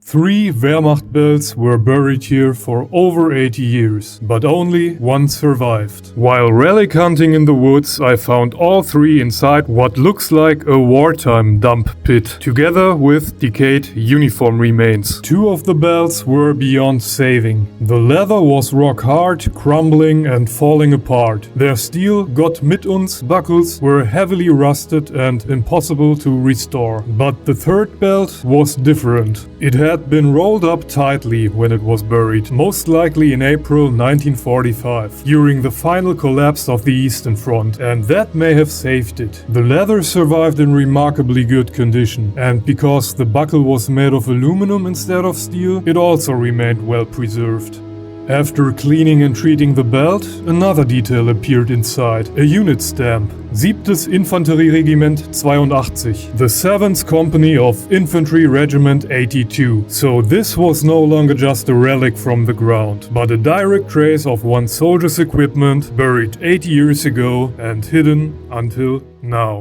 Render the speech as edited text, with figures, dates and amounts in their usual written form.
3 Wehrmacht belts were buried here for over 80 years, but only one survived. While relic hunting in the woods, I found all 3 inside what looks like a wartime dump pit, together with decayed uniform remains. 2 of the belts were beyond saving. The leather was rock hard, crumbling and falling apart. Their steel Gott mit uns buckles were heavily rusted and impossible to restore. But the 3rd belt was different. It had been rolled up tightly when it was buried, most likely in April 1945, during the final collapse of the Eastern Front, and that may have saved it. The leather survived in remarkably good condition, and because the buckle was made of aluminum instead of steel, it also remained well preserved. After cleaning and treating the belt, another detail appeared inside, a unit stamp. 7. Infantry Regiment 82, the 7th Company of Infantry Regiment 82. So this was no longer just a relic from the ground, but a direct trace of one soldier's equipment buried 80 years ago and hidden until now.